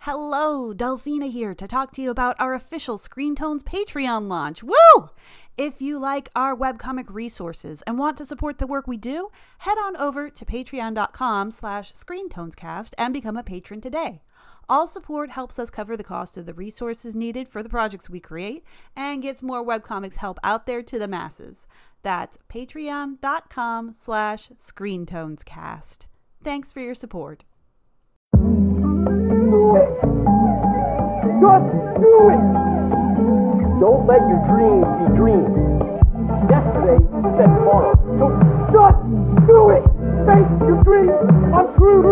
Hello, Delphina here to talk to you about our official Screen Tones Patreon launch. Woo! If you like our webcomic resources and want to support the work we do, head on over to patreon.com/screentonescast and become a patron today. All support helps us cover the cost of the resources needed for the projects we create and gets more webcomics help out there to the masses. That's patreon.com/screentonescast. Thanks for your support. Just do it! Don't let your dreams be dreams. Yesterday said tomorrow. So just do it! Make your dreams untrue!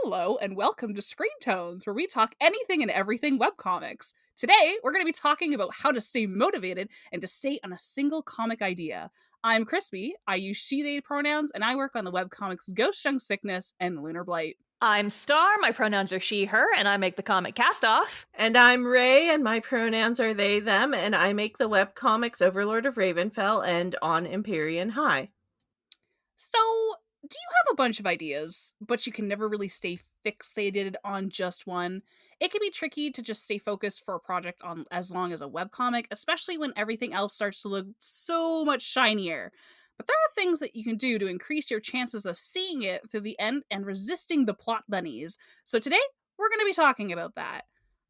Hello and welcome to Screen Tones, where we talk anything and everything webcomics. Today, we're going to be talking about how to stay motivated and to stay on a single comic idea. I'm Crispy, I use she, they pronouns, and I work on the webcomics Ghost Young Sickness and Lunar Blight. I'm Star, my pronouns are she, her, and I make the comic Cast-Off. And I'm Ray, and my pronouns are they, them, and I make the webcomics Overlord of Ravenfell and On Empyrean High. So, do you have a bunch of ideas, but you can never really stay fixated on just one? It can be tricky to just stay focused for a project on as long as a webcomic, especially when everything else starts to look so much shinier. But there are things that you can do to increase your chances of seeing it through the end and resisting the Plot Bunnies. So today, we're going to be talking about that.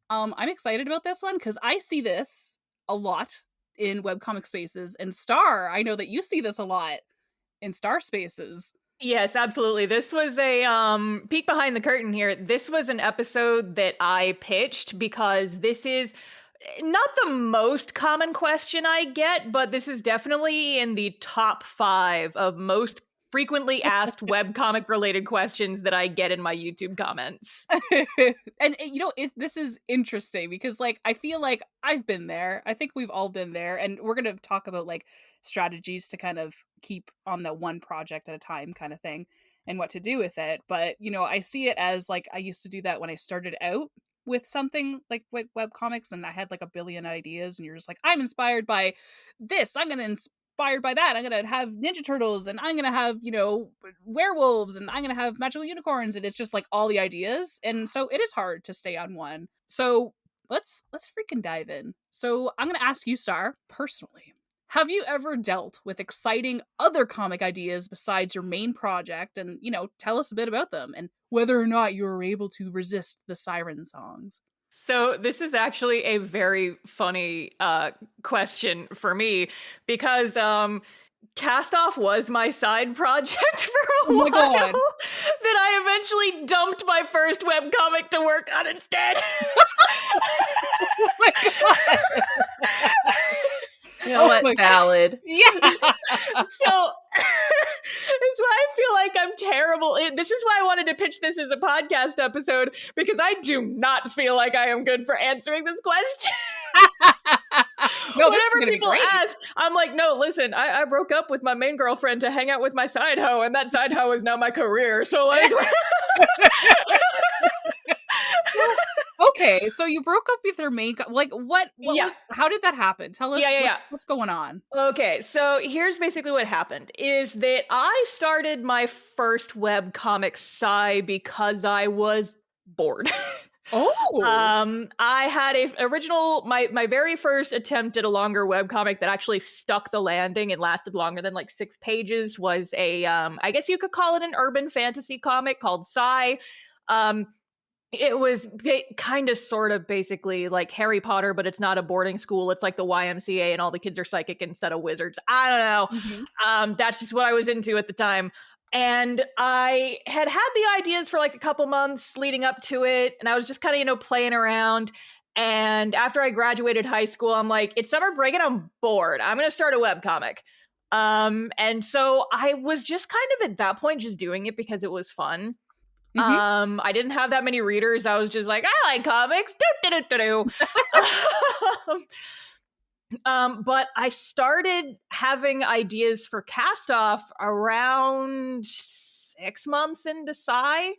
I'm excited about this one because I see this a lot in webcomic spaces, and Star, I know that you see this a lot in Star spaces. Yes, absolutely. This was a peek behind the curtain here. This was an episode that I pitched because this is not the most common question I get, but this is definitely in the top 5 of most frequently asked webcomic related questions that I get in my YouTube comments. And you know, this is interesting because I feel like I've been there. I think we've all been there, and we're going to talk about strategies to kind of keep on the one project at a time kind of thing and what to do with it. But, I see it as I used to do that when I started out with something like webcomics, and I had a billion ideas, and you're just I'm inspired by this. I'm going to inspired by that. I'm gonna have Ninja Turtles, and I'm gonna have werewolves, and I'm gonna have magical unicorns, and it's just all the ideas, and so it is hard to stay on one. So let's freaking dive in. So I'm gonna ask you, Star, personally, have you ever dealt with exciting other comic ideas besides your main project? And tell us a bit about them and whether or not you were able to resist the siren songs. So this is actually a very funny question for me because Cast-Off was my side project for a while God. that I eventually dumped my first webcomic to work on instead. Oh my God. You know what? Valid. Yeah. So that's why I feel like I'm terrible. This is why I wanted to pitch this as a podcast episode, because I do not feel like I am good for answering this question. No, whenever people ask, I'm like, no, listen, I broke up with my main girlfriend to hang out with my side hoe, and that side hoe is now my career. So okay, so you broke up with your main how did that happen? Tell us what's going on. Okay, so here's basically what happened is that I started my first webcomic sci because I was bored. Oh. I had my very first attempt at a longer webcomic that actually stuck the landing and lasted longer than 6 pages was a I guess you could call it an urban fantasy comic called Sci. It was kind of sort of basically like Harry Potter, but it's not a boarding school. It's like the YMCA and all the kids are psychic instead of wizards. I don't know. Mm-hmm. That's just what I was into at the time. And I had the ideas for a couple months leading up to it. And I was just kind of, playing around. And after I graduated high school, I'm like, it's summer break and I'm bored. I'm going to start a webcomic. And so I was just kind of at that point just doing it because it was fun. I didn't have that many readers. I was just like, I like comics. But I started having ideas for cast off around 6 months into Psy.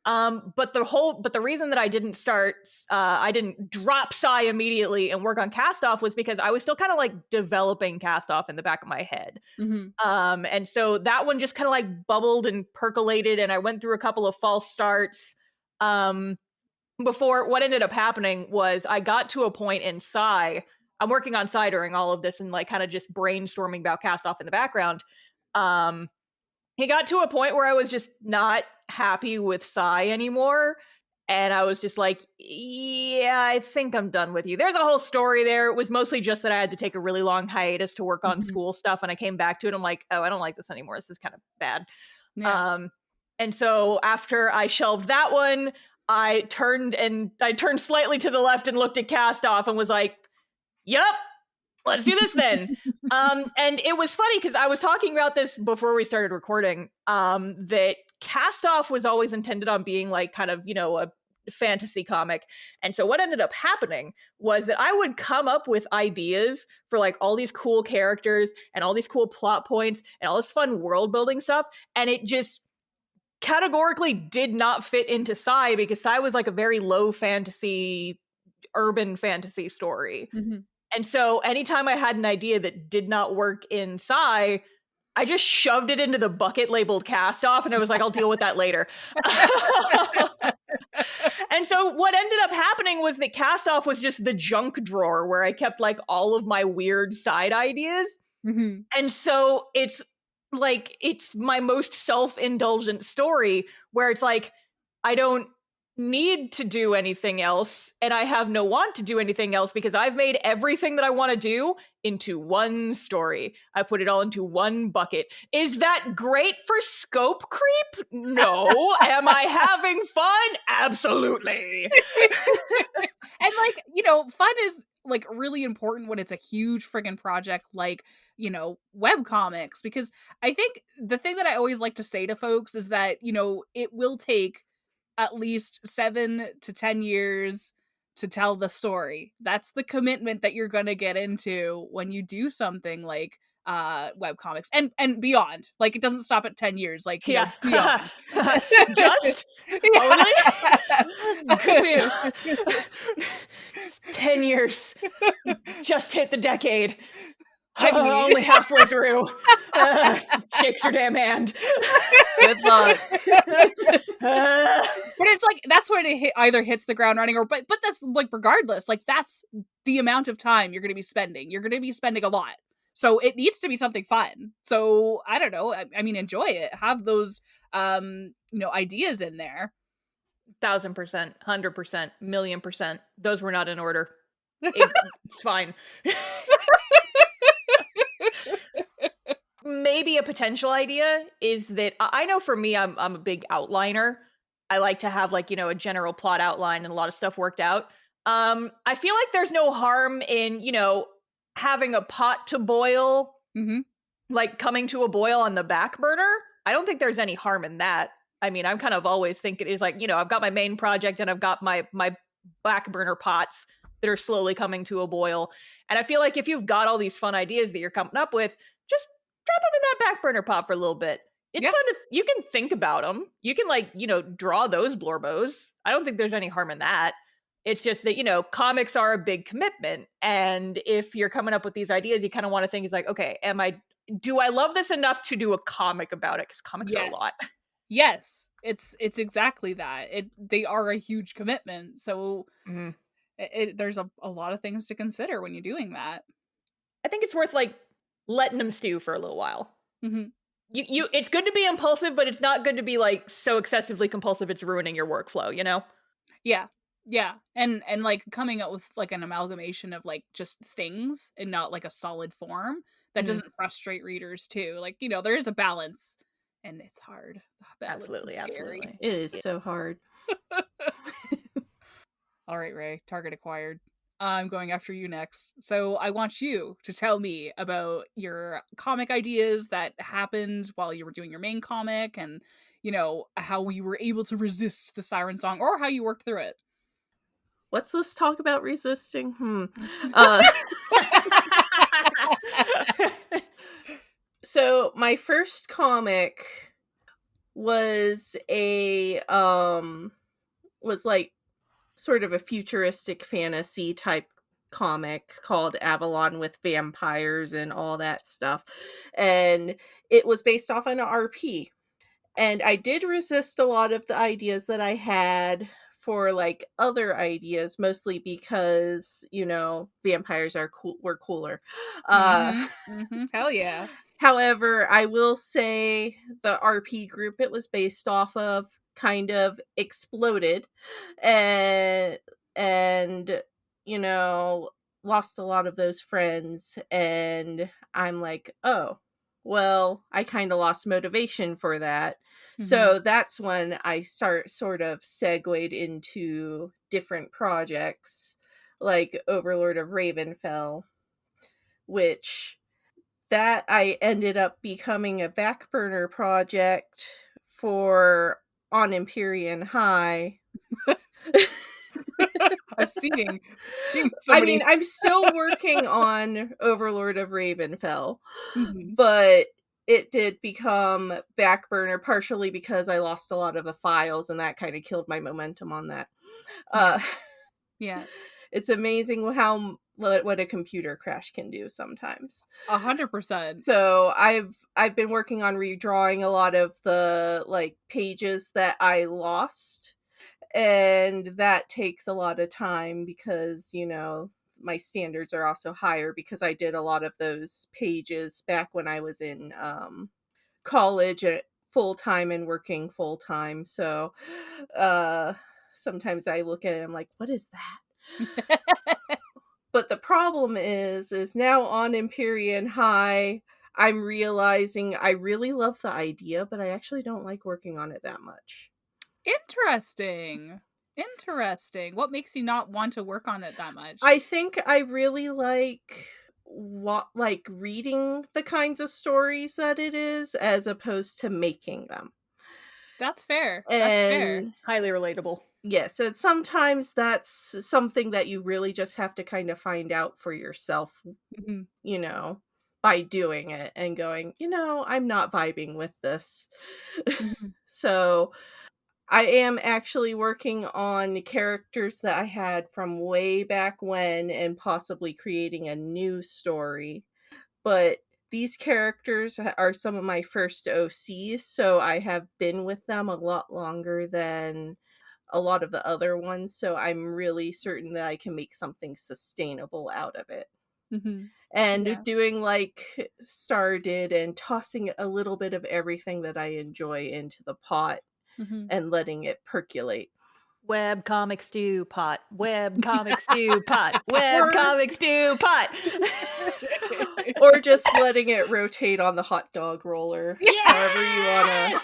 But the reason that I didn't drop Psy immediately and work on cast off was because I was still kind of like developing cast off in the back of my head. And so that one just kind of like bubbled and percolated, and I went through a couple of false starts. Before what ended up happening was I got to a point in Psy. I'm working on Psy during all of this and like kind of just brainstorming about cast off in the background. He got to a point where I was just not happy with Psy anymore. And I was just like, yeah, I think I'm done with you. There's a whole story there. It was mostly just that I had to take a really long hiatus to work on school stuff. And I came back to it. I'm like, oh, I don't like this anymore. This is kind of bad. Yeah. And so after I shelved that one, I turned slightly to the left and looked at cast off and was like, yep, let's do this then. And it was funny because I was talking about this before we started recording, that cast off was always intended on being like kind of, a fantasy comic. And so what ended up happening was that I would come up with ideas for like all these cool characters and all these cool plot points and all this fun world building stuff. And it just categorically did not fit into Psy because Psy was like a very low fantasy, urban fantasy story. And so anytime I had an idea that did not work in Psy, I just shoved it into the bucket labeled cast off, and I was like, I'll deal with that later. And so what ended up happening was that cast off was just the junk drawer where I kept like all of my weird side ideas. And so it's my most self-indulgent story where it's like, I don't need to do anything else, and I have no want to do anything else because I've made everything that I want to do into one story. I put it all into one bucket. Is that great for scope creep? No. Am I having fun? Absolutely. And like, fun is like really important when it's a huge friggin' project like, webcomics, because I think the thing that I always like to say to folks is that, it will take at least 7 to 10 years to tell the story. That's the commitment that you're going to get into when you do something like webcomics and beyond. Like, it doesn't stop at 10 years. Like, beyond. Just only 10 years. Just hit the decade. Only halfway through. Shakes your damn hand. Good luck. But it's like, that's when it either hits the ground running, or but that's like, regardless, like that's the amount of time you're going to be spending. You're going to be spending a lot. So it needs to be something fun. So I don't know. I mean, enjoy it. Have those, ideas in there. 1,000%, 100%, 1,000,000%. Those were not in order. It's fine. Maybe a potential idea is that I know for me, I'm a big outliner. I like to have like, a general plot outline and a lot of stuff worked out. I feel like there's no harm in, having a pot to boil, like coming to a boil on the back burner. I don't think there's any harm in that. I mean, I'm kind of always thinking is like, I've got my main project and I've got my back burner pots that are slowly coming to a boil. And I feel like if you've got all these fun ideas that you're coming up with, just drop them in that back burner pot for a little bit. It's fun to, you can think about them. You can like, draw those blorbos. I don't think there's any harm in that. It's just that, comics are a big commitment. And if you're coming up with these ideas, you kind of want to think is like, okay, do I love this enough to do a comic about it? Because comics are a lot. Yes, it's exactly that. They are a huge commitment. So there's a lot of things to consider when you're doing that. I think it's worth like letting them stew for a little while. It's good to be impulsive, but it's not good to be like so excessively compulsive it's ruining your workflow, Yeah. And like coming up with like an amalgamation of like just things and not like a solid form that doesn't frustrate readers too. Like, there is a balance, and it's hard. Absolutely. It is so hard. All right, Ray, target acquired. I'm going after you next. So I want you to tell me about your comic ideas that happened while you were doing your main comic, and how we were able to resist the siren song or how you worked through it. Let's talk about resisting. So my first comic was was like sort of a futuristic fantasy type comic called Avalon with vampires and all that stuff. And it was based off an RP. And I did resist a lot of the ideas that I had for like other ideas, mostly because, vampires were cooler. Hell yeah. However, I will say the RP group it was based off of kind of exploded and lost a lot of those friends, and I'm like, oh, well, I kind of lost motivation for that. So that's when I sort of segued into different projects like Overlord of Ravenfell, which that I ended up becoming a back burner project for On Empyrean High. I'm seeing so many. I'm still working on Overlord of Ravenfell, but it did become back burner partially because I lost a lot of the files, and that kind of killed my momentum on that. Yeah. It's amazing what a computer crash can do sometimes. 100%. So I've been working on redrawing a lot of the like pages that I lost, and that takes a lot of time because my standards are also higher because I did a lot of those pages back when I was in college at full-time and working full-time. So sometimes I look at it, I'm like, what is that? But the problem is now on Empyrean High, I'm realizing I really love the idea, but I actually don't like working on it that much. Interesting. What makes you not want to work on it that much? I think I really like reading the kinds of stories that it is as opposed to making them. That's fair. And highly relatable. Yes, and sometimes that's something that you really just have to kind of find out for yourself, by doing it and going, I'm not vibing with this. So I am actually working on characters that I had from way back when and possibly creating a new story. But these characters are some of my first OCs, so I have been with them a lot longer than a lot of the other ones, so I'm really certain that I can make something sustainable out of it. And doing like Star did and tossing a little bit of everything that I enjoy into the pot and letting it percolate. Webcomic stew pot. Webcomic stew pot. Webcomic stew pot. Or just letting it rotate on the hot dog roller. However you wanna.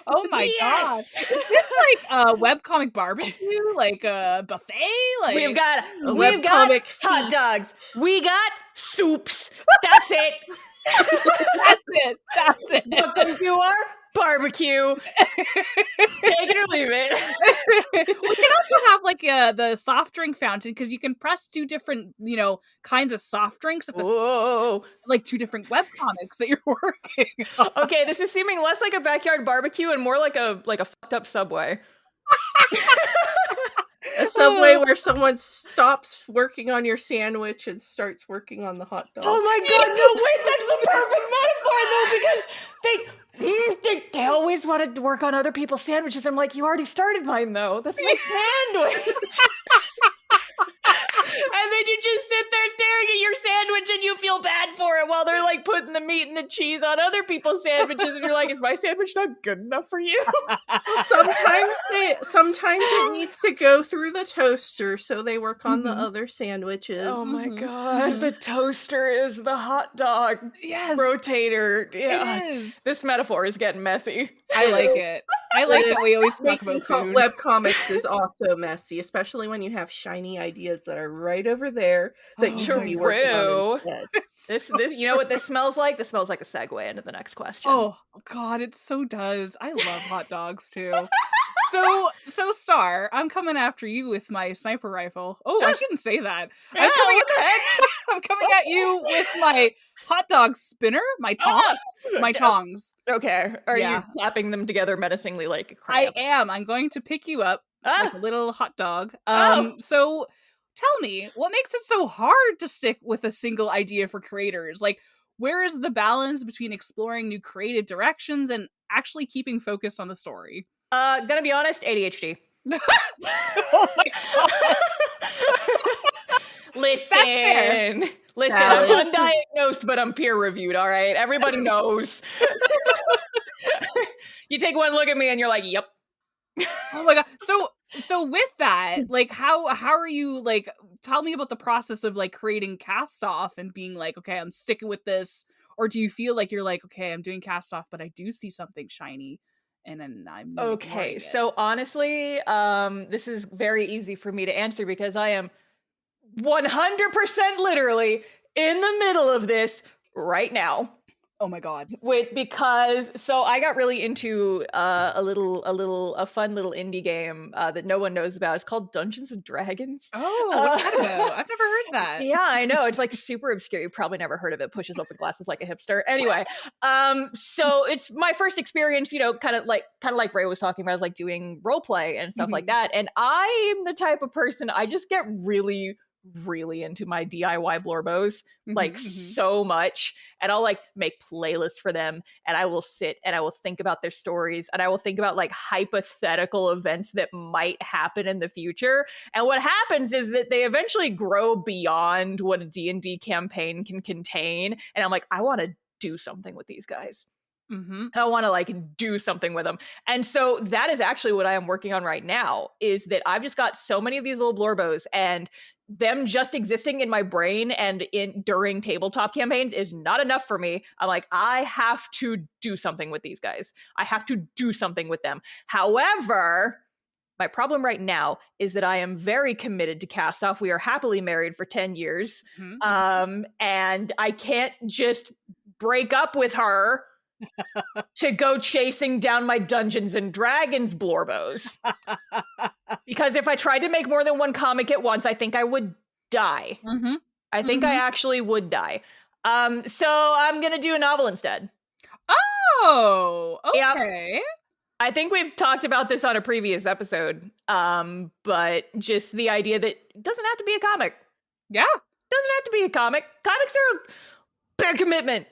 Oh my god! Is this like a webcomic barbecue, like a buffet? Like we've got webcomic hot dogs. We got soups. That's it. That's it. Welcome to our barbecue. Take it or leave it. We can also have like the soft drink fountain because you can press two different kinds of soft drinks at the like two different webcomics that you're working on. Okay, this is seeming less like a backyard barbecue and more like a fucked up Subway. A Subway where someone stops working on your sandwich and starts working on the hot dog. Oh my god, no, wait, that's the perfect metaphor though, because they always wanted to work on other people's sandwiches. I'm like, you already started mine though. That's my sandwich. And then you just sit there staring at your sandwich and you feel bad for it while they're like putting the meat and the cheese on other people's sandwiches and you're like, is my sandwich not good enough for you? Sometimes it needs to go through the toaster, so they work on the other sandwiches. Oh my god, the toaster is the hot dog rotator. Yeah. It is. This metaphor is getting messy. I like it. I like that we always talk Making about food. web comics is also messy, especially when you have shiny ideas that are right over there that you can be working on instead. This, you know what this smells like? This smells like a segue into the next question. Oh God, it so does. I love hot dogs too. So Star, I'm coming after you with my sniper rifle. Oh, I shouldn't say that. Yeah, what the heck? I'm coming at you with my hot dog spinner, my tongs, my tongs. Okay, are you slapping them together menacingly like a crab? I am. I'm going to pick you up like a little hot dog. Oh. So tell me, what makes it so hard to stick with a single idea for creators? Like, where is the balance between exploring new creative directions and actually keeping focused on the story? Gonna be honest, ADHD. Oh my God. Listen, That's fair. Listen, I'm undiagnosed, but I'm peer reviewed. All right, everybody knows. You take one look at me, and you're like, "Yep." Oh my God. So with that, like, how are you, like? Tell me about the process of like creating Cast Off and being like, okay, I'm sticking with this, or do you feel like you're like, okay, I'm doing Cast Off, but I do see something shiny, and then I'm okay. So honestly, this is very easy for me to answer because I am 100% literally in the middle of this right now. Oh my God. Because I got really into a fun little indie game that no one knows about. It's called Dungeons and Dragons. Oh, what's that about? I've never heard that. Yeah, I know. It's like super obscure. You've probably never heard of it. Pushes open glasses like a hipster. Anyway, so it's my first experience, you know, kind of like Ray was talking about, like doing role play and stuff like that. And I am the type of person, I just get really into my DIY blorbos, like so much. And I'll like make playlists for them, and I will sit and I will think about their stories, and I will think about like hypothetical events that might happen in the future. And what happens is that they eventually grow beyond what a D&D campaign can contain. And I'm like, I want to do something with these guys. I want to like do something with them. And so that is actually what I am working on right now, is that I've just got so many of these little blorbos, and them just existing in my brain and during tabletop campaigns is not enough for me. I'm like, I have to do something with these guys. I have to do something with them. However, my problem right now is that I am very committed to Cast Off. We are happily married for 10 years. And I can't just break up with her to go chasing down my Dungeons and Dragons blorbos. Because if I tried to make more than one comic at once, I think I would die. I think I actually would die. So I'm going to do a novel instead. Oh, okay. Yep. I think we've talked about this on a previous episode. But just the idea that it doesn't have to be a comic. Yeah. Doesn't have to be a comic. Comics are a big commitment.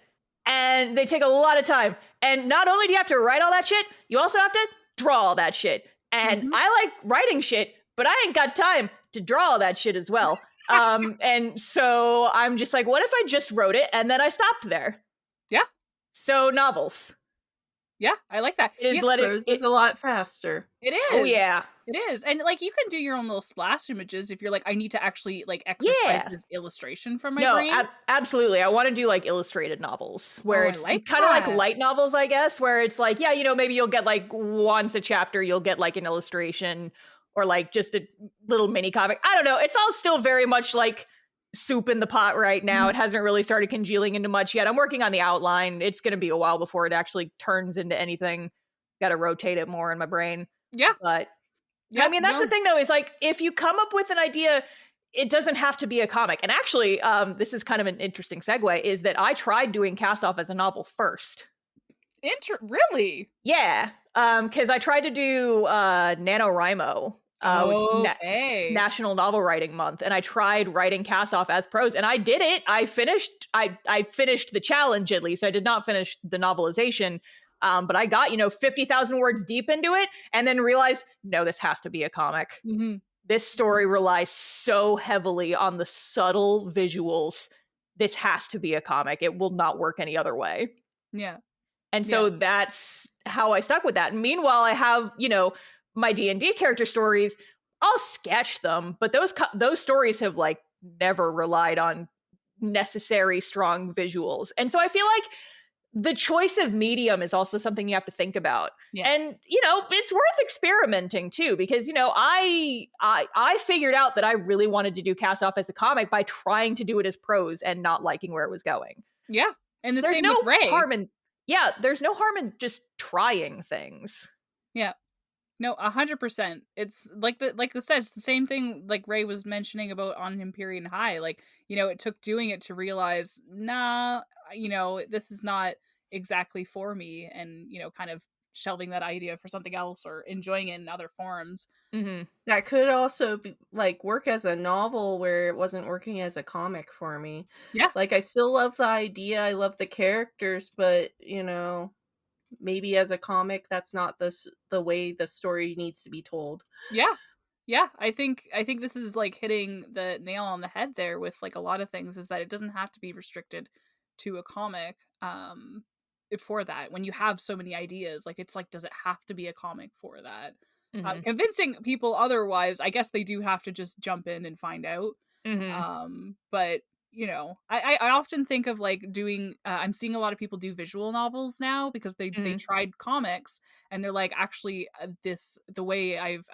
And they take a lot of time. And not only do you have to write all that shit, you also have to draw all that shit. And I like writing shit, but I ain't got time to draw all that shit as well. And so I'm just like, what if I just wrote it and then I stopped there? Yeah. So novels. Yeah, I like that. It's a lot faster. It is. Oh, yeah. It is. And like you can do your own little splash images if you're like, I need to actually like exercise this illustration from my brain. Absolutely. I want to do like illustrated novels where it's like kind of like light novels, I guess, where it's like, yeah, you know, maybe you'll get like once a chapter, you'll get like an illustration or like just a little mini comic. I don't know. It's all still very much like soup in the pot right now. It hasn't really started congealing into much yet. I'm working on the outline. It's going to be a while before it actually turns into anything. Got to rotate it more in my brain. Yeah. But I mean, that's the thing though, is like, if you come up with an idea, it doesn't have to be a comic. And actually, this is kind of an interesting segue, is that I tried doing Cast Off as a novel first. Really? Yeah. Because I tried to do NaNoWriMo. National Novel Writing Month, and I tried writing Cast Off as prose, and I did it. I finished the challenge, at least. I did not finish the novelization, but I got 50,000 words deep into it, and then realized, no, this has to be a comic. This story relies so heavily on the subtle visuals. This has to be a comic. It will not work any other way. Yeah, and so that's how I stuck with that. And meanwhile, I have my D&D character stories. I'll sketch them, but those stories have like never relied on necessary strong visuals. And so I feel like the choice of medium is also something you have to think about. Yeah. And, it's worth experimenting too, because, I figured out that I really wanted to do Cast Off as a comic by trying to do it as prose and not liking where it was going. Yeah. And the There's same no with Ray. harm in, there's no harm in just trying things. Yeah. No, 100%. It's like I said, it's the same thing like Ray was mentioning about On Empyrean High. Like, it took doing it to realize, nah, this is not exactly for me, and kind of shelving that idea for something else or enjoying it in other forms. Mm-hmm. That could also be like work as a novel where it wasn't working as a comic for me. Yeah. Like, I still love the idea, I love the characters, but maybe as a comic that's not the way the story needs to be told. Yeah, I think this is like hitting the nail on the head there with like a lot of things, is that it doesn't have to be restricted to a comic for that. When you have so many ideas, like, it's like, does it have to be a comic for that? Mm-hmm. Convincing people otherwise, I guess they do have to just jump in and find out. Mm-hmm. But I often think of like doing I'm seeing a lot of people do visual novels now because they tried comics, and they're like, actually, the way I've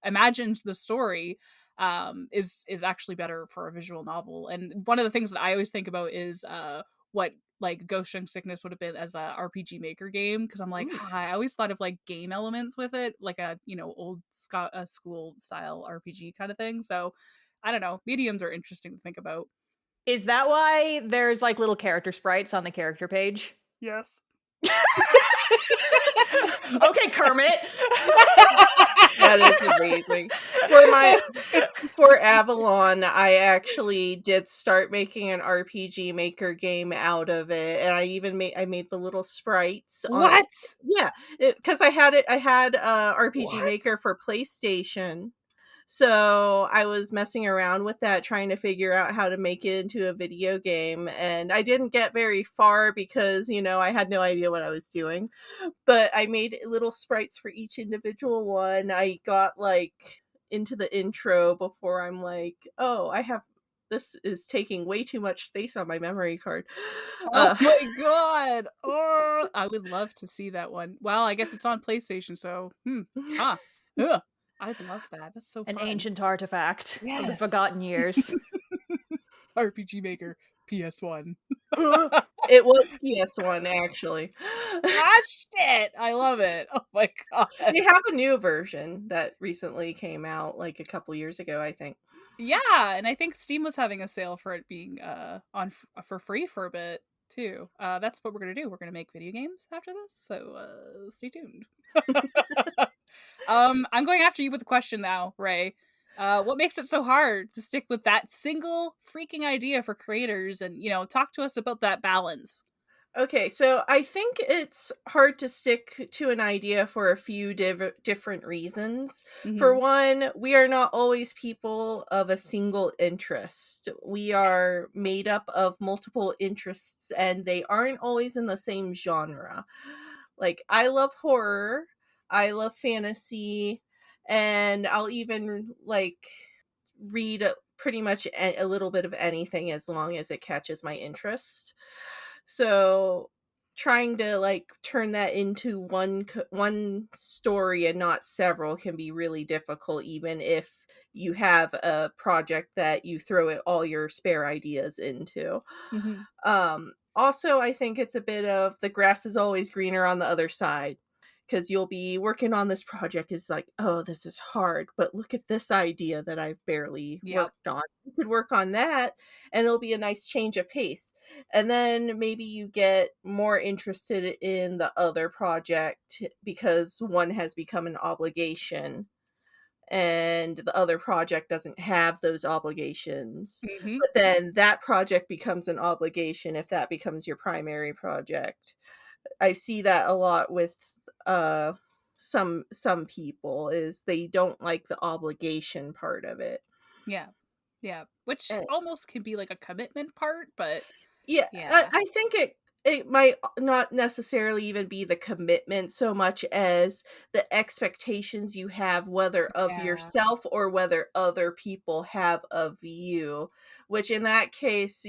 imagined the story is actually better for a visual novel. And one of the things that I always think about is what like Ghost Junk Sickness would have been as a RPG Maker game, because I'm like, I always thought of like game elements with it, like a old school style RPG kind of thing. So I don't know, mediums are interesting to think about. Is that why there's like little character sprites on the character page? Yes. Okay, Kermit. That is amazing. For Avalon, I actually did start making an RPG Maker game out of it, and I made the little sprites. What? Yeah, because I had RPG Maker for PlayStation. So I was messing around with that, trying to figure out how to make it into a video game, and I didn't get very far because, I had no idea what I was doing. But I made little sprites for each individual one. I got like into the intro before I'm like, oh, this is taking way too much space on my memory card. Oh my god! Oh, I would love to see that one. Well, I guess it's on PlayStation, so Ugh. I'd love that. That's so fun. An ancient artifact of the forgotten years. RPG Maker PS1. It was PS1, actually. Ah, shit! I love it. Oh my god. They have a new version that recently came out, like a couple years ago, I think. Yeah, and I think Steam was having a sale for it being on for free for a bit too. That's what we're gonna do. We're gonna make video games after this, so stay tuned. I'm going after you with a question now, Ray. What makes it so hard to stick with that single freaking idea for creators, and talk to us about that balance? Okay, so I think it's hard to stick to an idea for a few different reasons. For one, we are not always people of a single interest. We are made up of multiple interests, and they aren't always in the same genre. Like, I love horror, I love fantasy, and I'll even like read pretty much a little bit of anything as long as it catches my interest. So trying to like turn that into one story and not several can be really difficult, even if you have a project that you throw all your spare ideas into. Also, I think it's a bit of the grass is always greener on the other side, because you'll be working on this project. It's like, oh, this is hard, but look at this idea that I've barely worked on. You could work on that, and it'll be a nice change of pace. And then maybe you get more interested in the other project because one has become an obligation, and the other project doesn't have those obligations. But then that project becomes an obligation if that becomes your primary project. I see that a lot with some people, is they don't like the obligation part of it. Yeah, which almost can be like a commitment part, but I think it might not necessarily even be the commitment so much as the expectations you have, whether of yourself or whether other people have of you, which in that case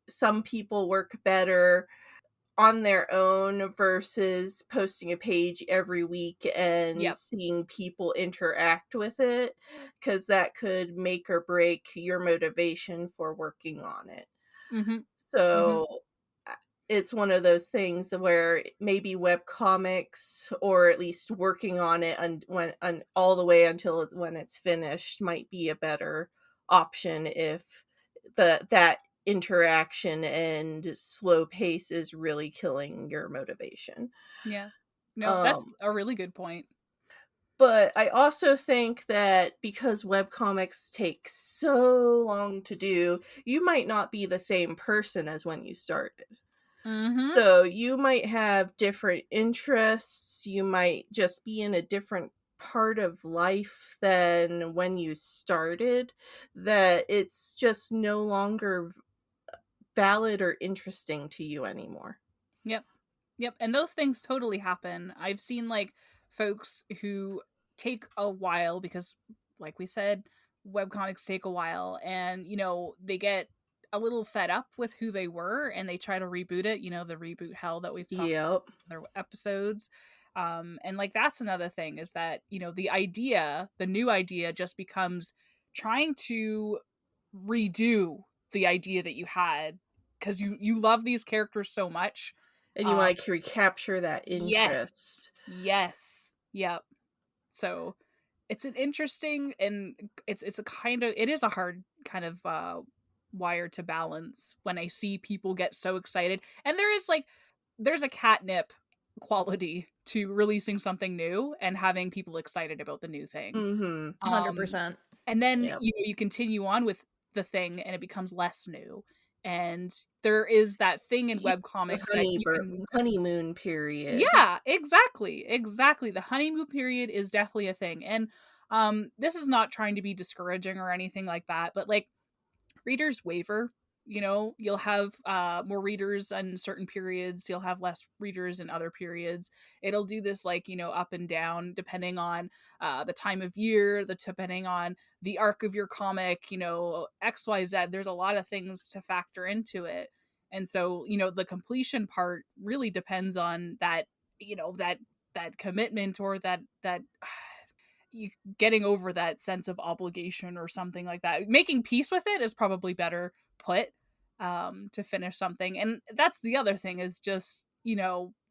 some people work better on their own versus posting a page every week and Yep. seeing people interact with it, because that could make or break your motivation for working on it. Mm-hmm. So it's one of those things where maybe webcomics, or at least working on it all the way until when it's finished, might be a better option if that interaction and slow pace is really killing your motivation. Yeah. No, that's Um, a really good point. but I also think that because webcomics take so long to do, you might not be the same person as when you started. Mm-hmm. So you might have different interests, you might just be in a different part of life than when you started, that it's just no longer valid or interesting to you anymore. Yep. Yep. And those things totally happen. I've seen like folks who take a while because, like we said, webcomics take a while, and they get a little fed up with who they were and they try to reboot it, the reboot hell that we've talked Yep. in other episodes. And like that's another thing is that, the new idea just becomes trying to redo the idea that you had because you love these characters so much. And you want to recapture that Yes. interest. Yes. Yep. So it's an interesting, and it's a kind of, it is a hard kind of wire to balance when I see people get so excited. And there's a catnip quality to releasing something new and having people excited about the new thing. Mm-hmm. 100%. And then Yep. you continue on with the thing and it becomes less new. And there is that thing in webcomics that you can honeymoon period. yeah, exactly. Exactly. The honeymoon period is definitely a thing. And this is not trying to be discouraging or anything like that, but like readers waver. You'll have more readers in certain periods, you'll have less readers in other periods. It'll do this like, up and down depending on the time of year, depending on the arc of your comic, XYZ. There's a lot of things to factor into it. And so, the completion part really depends on that, that commitment, or that you getting over that sense of obligation or something like that. Making peace with it is probably better put, to finish something. And that's the other thing is just,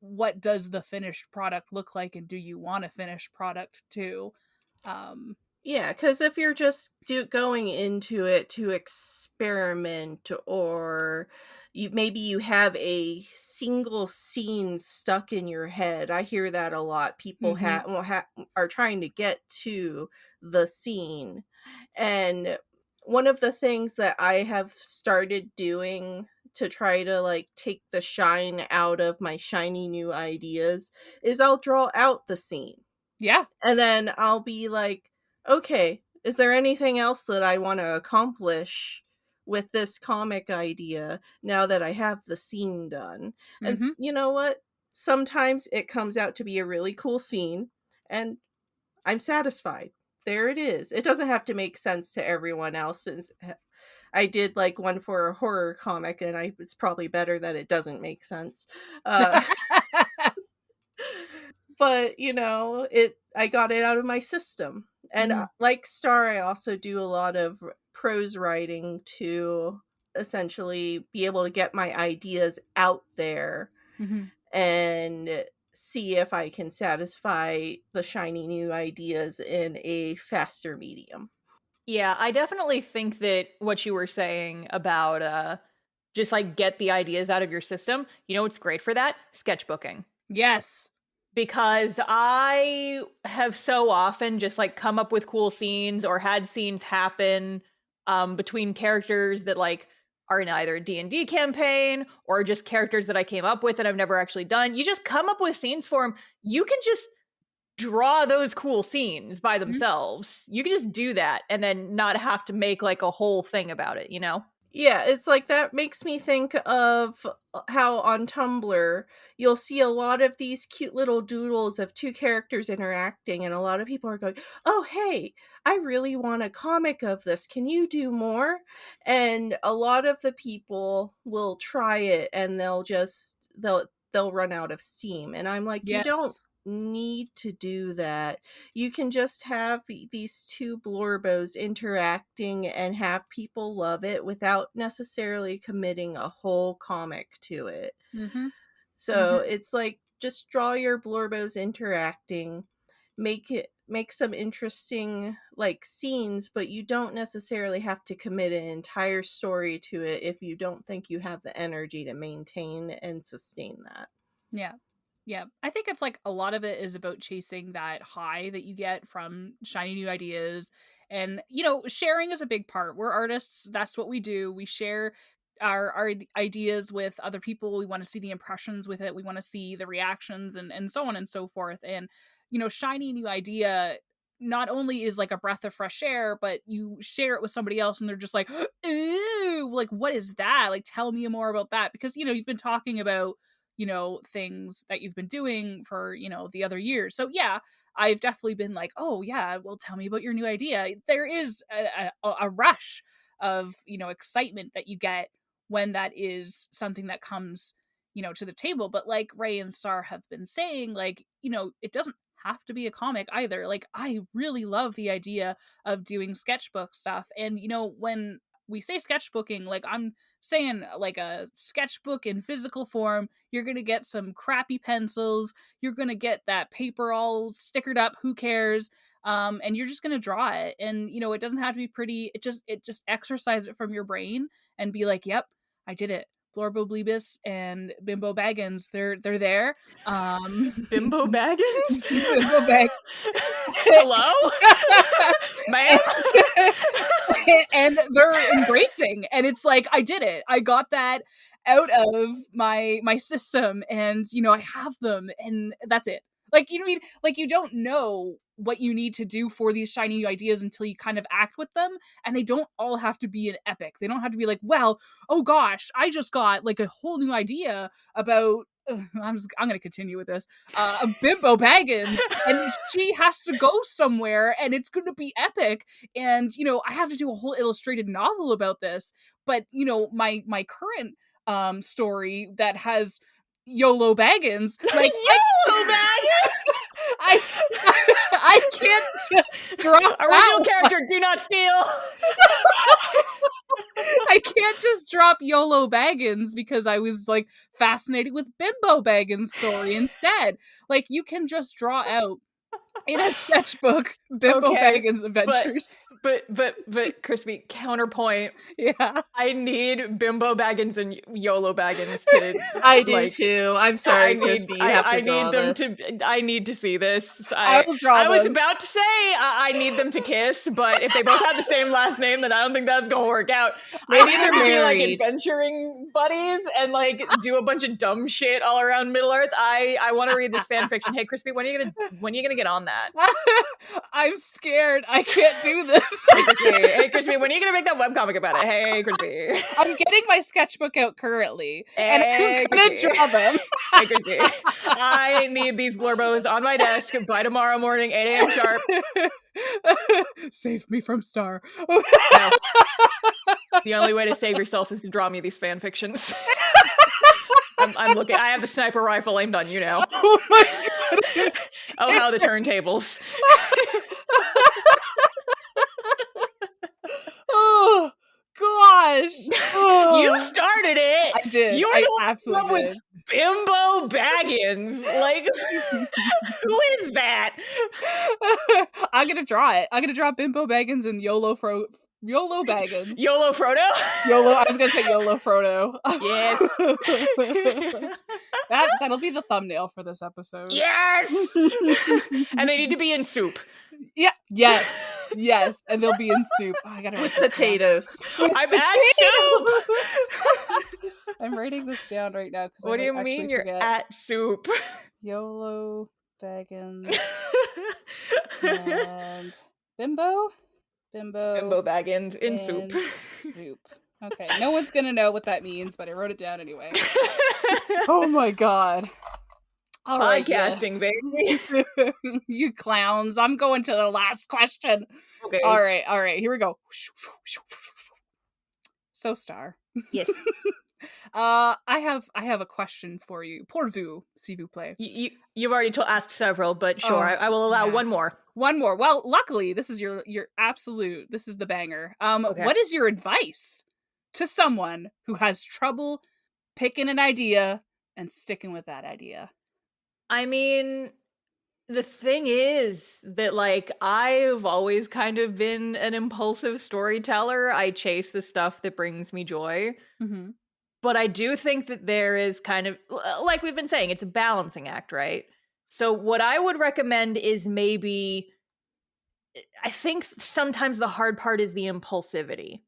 what does the finished product look like, and do you want a finished product too? Yeah, because if you're just going into it to experiment, or maybe you have a single scene stuck in your head. I hear that a lot. People are trying to get to the scene. And one of the things that I have started doing to try to like take the shine out of my shiny new ideas is I'll draw out the scene. Yeah. And then I'll be like, okay, is there anything else that I want to accomplish with this comic idea now that I have the scene done? And you know what? Sometimes it comes out to be a really cool scene, and I'm satisfied. There it is. It doesn't have to make sense to everyone else. Since I did like one for a horror comic, and it's probably better that it doesn't make sense. But I got it out of my system. And like Star, I also do a lot of prose writing to essentially be able to get my ideas out there and see if I can satisfy the shiny new ideas in a faster medium. Yeah, I definitely think that what you were saying about just like get the ideas out of your system, what's great for that? Sketchbooking. Yes. Because I have so often just like come up with cool scenes or had scenes happen between characters that like are in either a D&D campaign or just characters that I came up with that I've never actually done. You just come up with scenes for them. You can just draw those cool scenes by themselves. You can just do that and then not have to make like a whole thing about it, Yeah, it's like that makes me think of how on Tumblr you'll see a lot of these cute little doodles of two characters interacting, and a lot of people are going, "Oh, hey, I really want a comic of this. Can you do more?" And a lot of the people will try it and they'll run out of steam. And I'm like, you don't Yes. need to do that. You can just have these two Blorbos interacting and have people love it without necessarily committing a whole comic to it. Mm-hmm. So it's like, just draw your Blorbos interacting, make some interesting like scenes, but you don't necessarily have to commit an entire story to it if you don't think you have the energy to maintain and sustain that. Yeah. Yeah. I think it's like a lot of it is about chasing that high that you get from shiny new ideas. And, sharing is a big part. We're artists. That's what we do. We share our ideas with other people. We want to see the impressions with it. We want to see the reactions and so on and so forth. And, shiny new idea not only is like a breath of fresh air, but you share it with somebody else and they're just like, ooh, like, what is that? Like, tell me more about that. Because, you've been talking about things that you've been doing for, the other years. So yeah, I've definitely been like, oh yeah, well, tell me about your new idea. There is a rush of, excitement that you get when that is something that comes, to the table. But like Ray and Star have been saying, like, it doesn't have to be a comic either. Like, I really love the idea of doing sketchbook stuff. And, when we say sketchbooking, like, I'm saying like a sketchbook in physical form. You're gonna get some crappy pencils, you're gonna get that paper all stickered up, who cares, and you're just gonna draw it. And it doesn't have to be pretty. It just exercise it from your brain and be like, yep, I did it. Blorbo Bleebus and Bimbo Baggins, they're there. Bimbo Baggins? Bimbo Bag. Hello? Ma'am? And they're embracing, and it's like, I did it. I got that out of my system, and I have them, and that's it. Like, you know what I mean? Like, you don't know what you need to do for these shiny new ideas until you kind of act with them, and they don't all have to be an epic. They don't have to be like, well, oh gosh, I just got like a whole new idea about I'm going to continue with this. Bimbo Baggins, and she has to go somewhere, and it's going to be epic. And I have to do a whole illustrated novel about this. But my current story that has YOLO Baggins, like, YOLO Baggins. I I can't just drop Original that character, do not steal. I can't just drop YOLO Baggins because I was like fascinated with Bimbo Baggins' story instead. Like, you can just draw out in a sketchbook Bimbo Baggins adventures. But Crispy, counterpoint. Yeah. I need Bimbo Baggins and YOLO Baggins to I do too. I'm sorry, Crispy. You have to draw this. I need to see this. I will draw I was them. about to say I need them to kiss, but if they both have the same last name, then I don't think that's gonna work out. Maybe I they're need to be like married. adventuring buddies and like do a bunch of dumb shit all around Middle Earth. I want to read this fan fiction. Hey, Crispy, when are you gonna get on that? I'm scared. I can't do this. Hey, Crispy, when are you gonna make that webcomic about it? Hey, Crispy. I'm getting my sketchbook out currently, and Hey, I'm gonna Crispy. draw them. Hey, Crispy. I need these Blorbos on my desk by tomorrow morning, 8 a.m. sharp. Save me from Star. No. The only way to save yourself is to draw me these fan fictions. I'm looking. I have the sniper rifle aimed on you now. Oh my god. Oh, how the turntables. Oh gosh. Oh. You started it. I did. You're I the one absolutely with did. Bimbo Baggins. Like, who is that? I'm gonna draw it. I'm gonna draw Bimbo Baggins and YOLO Baggins. YOLO Frodo? YOLO. I was gonna say YOLO Frodo. Yes. That'll be the thumbnail for this episode. Yes. And they need to be in soup. Yeah. Yes. And they'll be in soup. Oh, I gotta write this down. Potatoes. I'm at soup. I'm writing this down right now because What do you mean you're at soup? YOLO Baggins and Bimbo Bimbo Baggins in soup. Soup. Okay, no one's gonna know what that means, but I wrote it down anyway. Oh my god. All right, Podcasting, baby. you clowns. I'm going to the last question. Okay. All right, here we go. So Star. Yes. I have a question for you. Pour vous, s'il vous plaît. You've already asked several, but sure, I will allow one more. One more. Well, luckily, this is your absolute. This is the banger. Okay. What is your advice to someone who has trouble picking an idea and sticking with that idea? I mean, the thing is that, like, I've always kind of been an impulsive storyteller. I chase the stuff that brings me joy. Mm-hmm. But I do think that there is kind of, like we've been saying, it's a balancing act, right? So what I would recommend is maybe, I think sometimes the hard part is the impulsivity,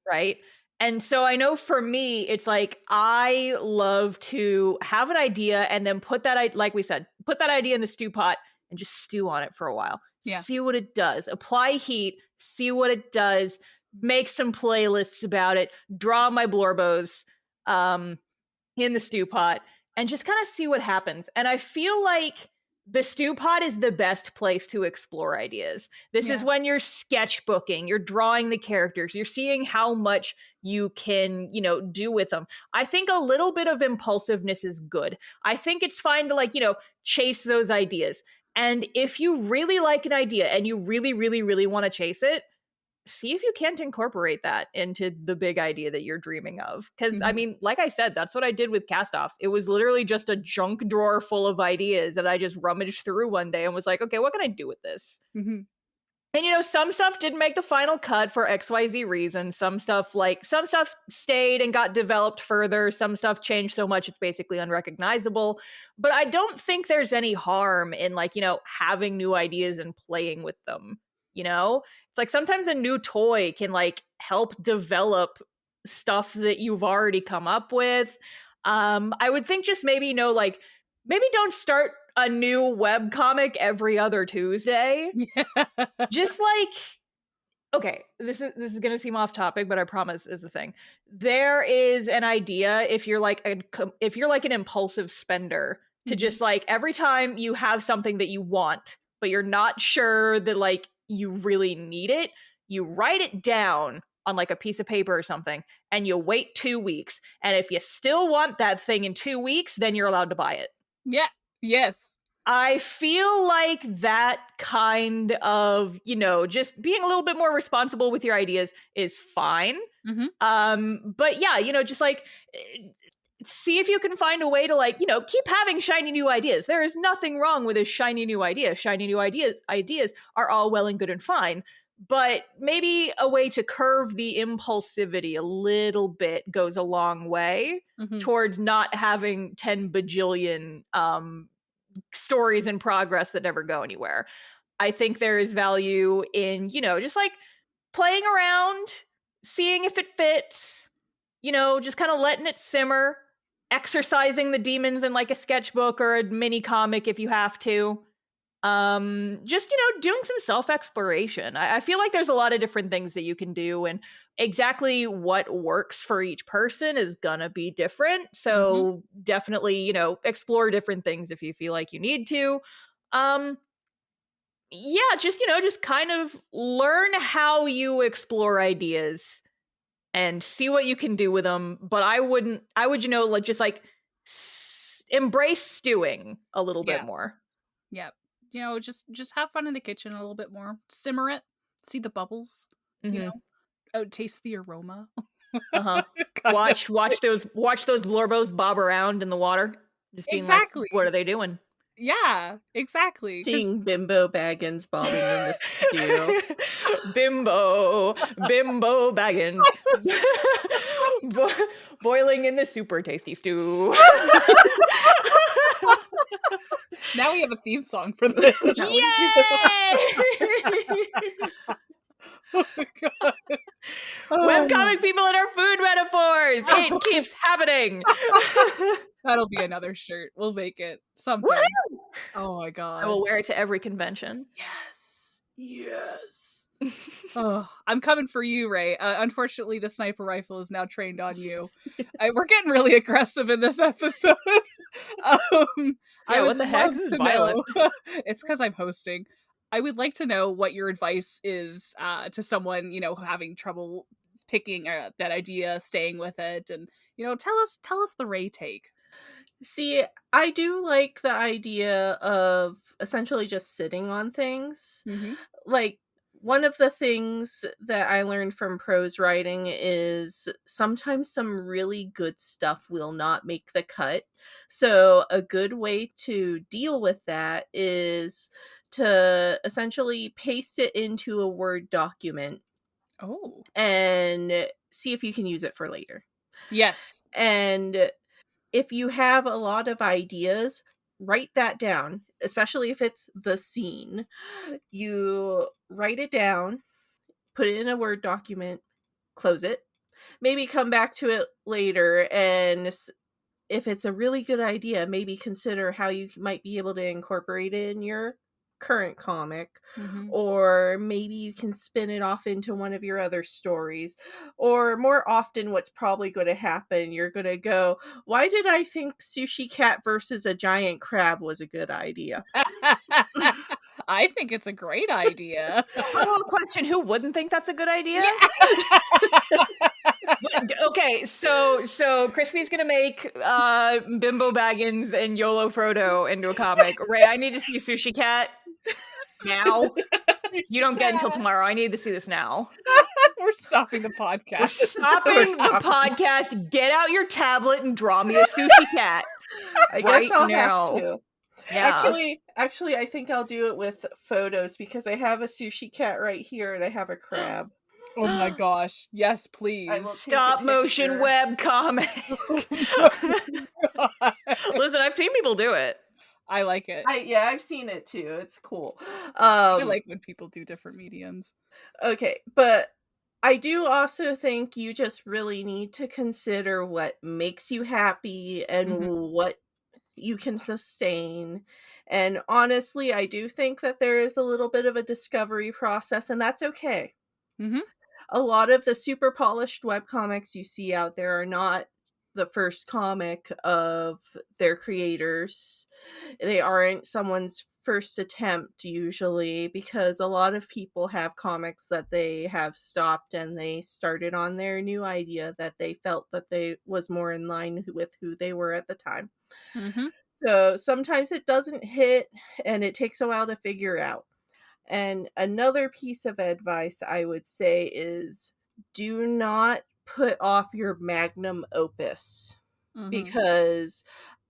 right? And so I know for me, it's like, I love to have an idea and then put that, like we said, put that idea in the stew pot and just stew on it for a while. Yeah. See what it does. Apply heat, see what it does, make some playlists about it, draw my blorbos in the stew pot, and just kind of see what happens. And I feel like the stew pot is the best place to explore ideas. This is when you're sketchbooking, you're drawing the characters, you're seeing how much you can, do with them. I think a little bit of impulsiveness is good. I think it's fine to chase those ideas. And if you really like an idea and you really, really, really want to chase it, see if you can't incorporate that into the big idea that you're dreaming of. Because, I mean, like I said, that's what I did with Cast Off. It was literally just a junk drawer full of ideas that I just rummaged through one day and was like, okay, what can I do with this? Mm-hmm. And, some stuff didn't make the final cut for XYZ reasons. Some stuff stayed and got developed further. Some stuff changed so much it's basically unrecognizable. But I don't think there's any harm in, having new ideas and playing with them, It's like sometimes a new toy can help develop stuff that you've already come up with. I would think just maybe, maybe don't start a new webcomic every other Tuesday. Just okay, this is going to seem off topic, but I promise is the thing. There is an idea if you're an impulsive spender to just every time you have something that you want, but you're not sure that you really need it, you write it down on a piece of paper or something, and you wait 2 weeks. And if you still want that thing in 2 weeks, then you're allowed to buy it. Yeah. Yes. I feel like that kind of, just being a little bit more responsible with your ideas is fine. Mm-hmm. But yeah, just see if you can find a way to keep having shiny new ideas. There is nothing wrong with a shiny new idea. Shiny new ideas are all well and good and fine. But maybe a way to curve the impulsivity a little bit goes a long way towards not having 10 bajillion stories in progress that never go anywhere. I think there is value in, just playing around, seeing if it fits, just kind of letting it simmer, exercising the demons in a sketchbook or a mini comic if you have to. Just, doing some self-exploration. I feel like there's a lot of different things that you can do, and exactly what works for each person is gonna be different. So definitely, explore different things if you feel like you need to. Yeah, just kind of learn how you explore ideas and see what you can do with them. But I would, embrace stewing a little bit more. Yeah. Just have fun in the kitchen a little bit more. Simmer it. See the bubbles. Taste the aroma. Watch those blorbos bob around in the water. Just being exactly. What are they doing? Yeah, exactly. Seeing Bimbo Baggins bobbing in the stew. Bimbo Baggins. Boiling in the super tasty stew. Now we have a theme song for this. Yay! Oh my god. Webcomic people and our food metaphors. It keeps happening. That'll be another shirt. We'll make it. Something. Woo-hoo! Oh my god. I will wear it to every convention. Yes. Oh, I'm coming for you, Ray. Unfortunately, the sniper rifle is now trained on you. We're getting really aggressive in this episode. I Yeah, would what the heck? love This is to violent. know. It's because I'm hosting. I would like to know what your advice is to someone, having trouble picking that idea, staying with it, and tell us the Ray take. See, I do like the idea of essentially just sitting on things. Mm-hmm. Like, one of the things that I learned from prose writing is sometimes some really good stuff will not make the cut. So, a good way to deal with that is to essentially paste it into a Word document Oh, and see if you can use it for later. yes. And if you have a lot of ideas, write that down, especially if it's the scene. You write it down, put it in a Word document, close it, maybe come back to it later, and if it's a really good idea, maybe consider how you might be able to incorporate it in your current comic, Mm-hmm. or maybe you can spin it off into one of your other stories. Or more often, what's probably going to happen, you're going to go, why did I think Sushi Cat versus a giant crab was a good idea? I think it's a great idea. Follow-up question: who wouldn't think that's a good idea? Okay, so Crispy's gonna make Bimbo Baggins and YOLO Frodo into a comic. Ray, I need to see Sushi Cat now. You don't get until tomorrow. I need to see this now. We're stopping the podcast. We're stopping the podcast. Get out your tablet and draw me a Sushi Cat. I right guess I'll now. have to. Yeah. Actually, I think I'll do it with photos because I have a sushi cat right here and I have a crab. Oh my gosh. Yes, please. I will take a Stop motion picture. web comic. Listen, I've seen people do it. I like it. I've seen it too. It's cool. I like when people do different mediums. Okay, but I do also think you just really need to consider what makes you happy and what you can sustain. And honestly, I do think that there is a little bit of a discovery process, and that's okay. Mm-hmm. A lot of the super polished webcomics you see out there are not the first comic of their creators. They aren't someone's first attempt usually, because a lot of people have comics that they have stopped and they started on their new idea that they felt that they was more in line with who they were at the time. Mm-hmm. So sometimes it doesn't hit and it takes a while to figure out. And another piece of advice I would say is do not put off your magnum opus, because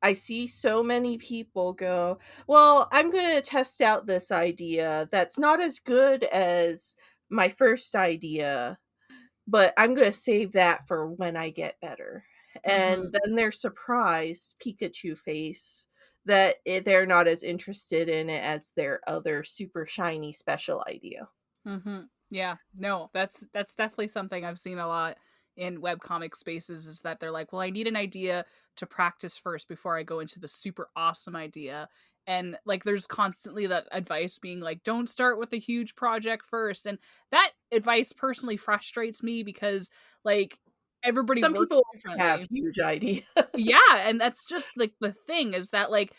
I see so many people go, well, I'm going to test out this idea that's not as good as my first idea, but I'm going to save that for when I get better. And then they're surprised, Pikachu face, that they're not as interested in it as their other super shiny special idea. Yeah, no, that's definitely something I've seen a lot in webcomic spaces, is that they're like, well, I need an idea to practice first before I go into the super awesome idea. And like, there's constantly that advice being like, don't start with a huge project first. And that advice personally frustrates me because like everybody Some works people differently. have huge ideas. Yeah, and that's just like the thing, is that like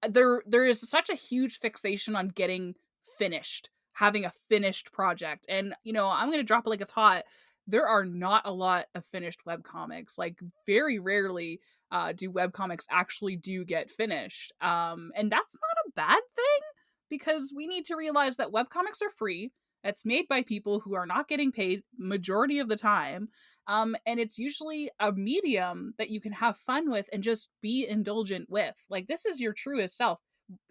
there is such a huge fixation on getting finished, having a finished project. And I'm gonna drop it like it's hot. There are not a lot of finished webcomics. Like very rarely do webcomics actually do get finished. And that's not a bad thing, because we need to realize that webcomics are free. It's made by people who are not getting paid majority of the time. And it's usually a medium that you can have fun with and just be indulgent with. Like, this is your truest self.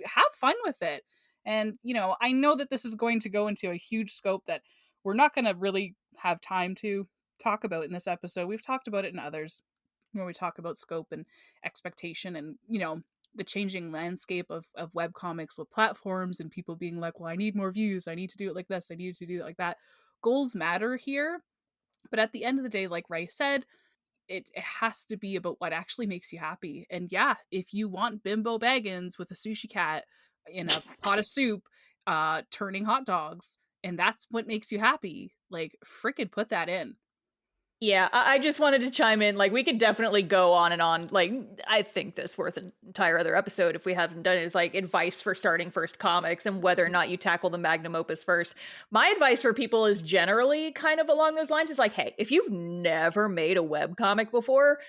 Have fun with it. And, I know that this is going to go into a huge scope that we're not going to really have time to talk about in this episode. We've talked about it in others, where we talk about scope and expectation and, the changing landscape of webcomics with platforms and people being like, well, I need more views. I need to do it like this. I need to do it like that. Goals matter here. But at the end of the day, like Ray said, it has to be about what actually makes you happy. And yeah, if you want Bimbo Baggins with a sushi cat in a pot of soup, turning hot dogs, and that's what makes you happy, like frickin' put that in. Yeah, I just wanted to chime in. Like, we could definitely go on and on. Like, I think that's worth an entire other episode if we haven't done it. It's like advice for starting first comics and whether or not you tackle the magnum opus first. My advice for people is generally kind of along those lines. Is like, hey, if you've never made a webcomic before,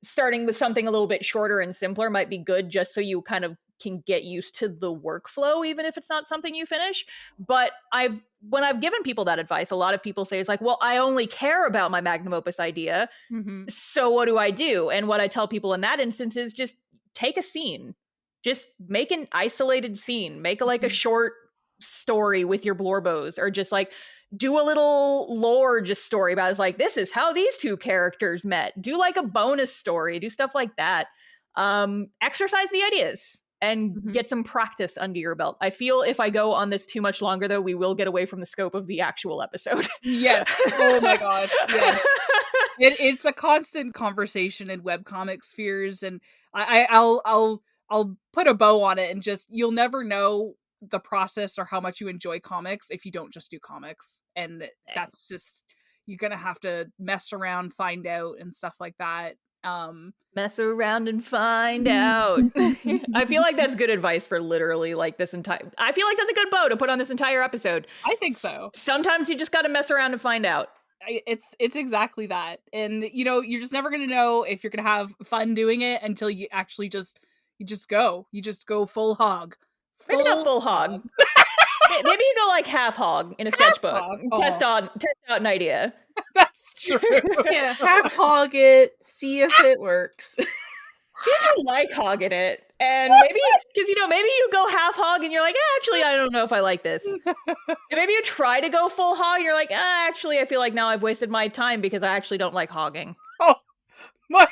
starting with something a little bit shorter and simpler might be good, just so you kind of can get used to the workflow, even if it's not something you finish. But when I've given people that advice, a lot of people say it's like, well, I only care about my magnum opus idea. So what do I do? And what I tell people in that instance is just take a scene, just make an isolated scene, make a short story with your blorbos, or just like do a little lore just story about it's like, this is how these two characters met. Do like a bonus story, do stuff like that. Exercise the ideas and get some practice under your belt. I feel if I go on this too much longer, though, we will get away from the scope of the actual episode. Yes. Oh my gosh. Yes. It's a constant conversation in webcomic spheres, and I'll put a bow on it, and just you'll never know the process or how much you enjoy comics if you don't just do comics. And that's just, you're gonna have to mess around, find out, and stuff like that. Mess around and find out. I feel like that's good advice for literally like this entire, I feel like that's a good bow to put on this entire episode. I think so. Sometimes you just got to mess around and find out. It's exactly that. And you're just never going to know if you're going to have fun doing it until you actually just go full hog. Maybe not full hog. Maybe you go like half hog in a sketchbook. Test out an idea. That's true. Yeah, half hog it, see if it works. See if you like hogging it. And maybe, because maybe you go half hog and you're like, actually, I don't know if I like this. And maybe you try to go full hog and you're like, actually, I feel like now I've wasted my time because I actually don't like hogging. Oh, my.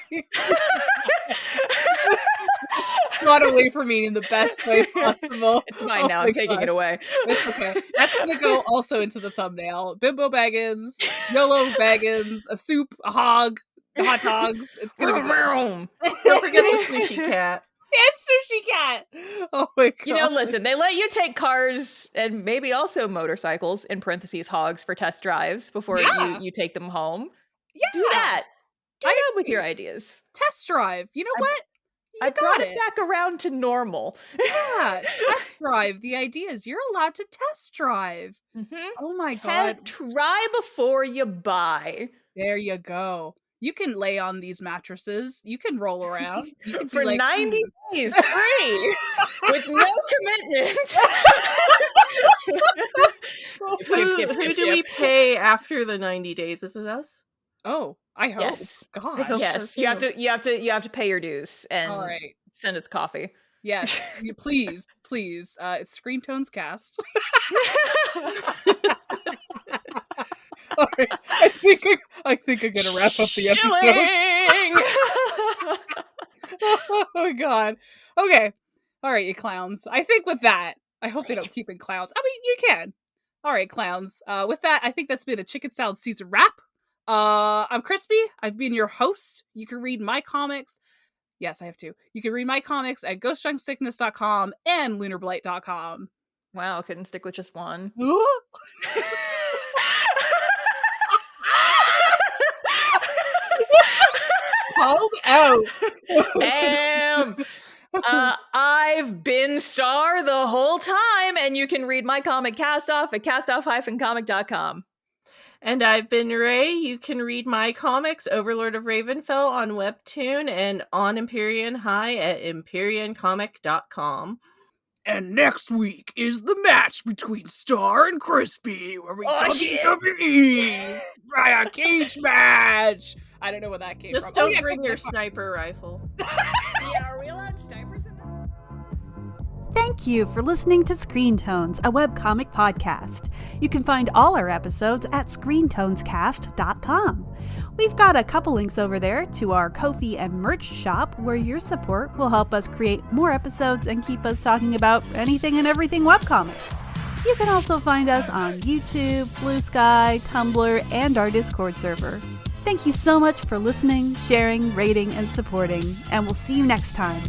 Got away from me in the best way possible. It's mine now. I'm taking it away. It's okay. That's gonna go also into the thumbnail. Bimbo Baggins, YOLO Baggins, a soup, a hog, hot dogs. It's gonna be Don't forget the sushi cat. It's Sushi Cat. Oh my god. Listen, they let you take cars and maybe also motorcycles, in parentheses hogs, for test drives before you take them home. Yeah. Do that. Do that with your ideas. Test drive. You know what? I brought it back around to normal. Yeah, test drive the ideas. You're allowed to test drive. Oh my god. Try before you buy. There you go. You can lay on these mattresses. You can roll around. You can for 90 days free with no commitment. Who do we pay after the 90 days? Is it us? Oh, I hope. Yes. God. I hope yes. So you have to pay your dues and all right. Send us coffee. Yes. Please. It's Screen Tones Cast. All right. I think I'm gonna wrap up the episode. Oh my god. Okay. All right, you clowns. I think with that, I hope they don't keep in clowns. I mean, you can. All right, clowns. With that, I think that's been a Chicken Salad season wrap. I'm Crispy. I've been your host. You can read my comics. Yes, I have to. You can read my comics at ghostjunkstickness.com and lunarblight.com. Wow, couldn't stick with just one. Called out. Damn. I've been Star the whole time, and you can read my comic Cast Off at castoff-comic.com. And I've been Ray. You can read my comics, Overlord of Ravenfell, on Webtoon and on Empyrean High at EmpyreanComic.com. And next week is the match between Star and Crispy, where we WWE by a cage match. I don't know where that came Just from. Just don't bring your sniper rifle. Yeah, are we allowed snipers in this? Thank you for listening to Screen Tones, a webcomic podcast. You can find all our episodes at screentonescast.com. We've got a couple links over there to our Ko-fi and merch shop, where your support will help us create more episodes and keep us talking about anything and everything webcomics. You can also find us on YouTube, Blue Sky, Tumblr, and our Discord server. Thank you so much for listening, sharing, rating, and supporting, and we'll see you next time.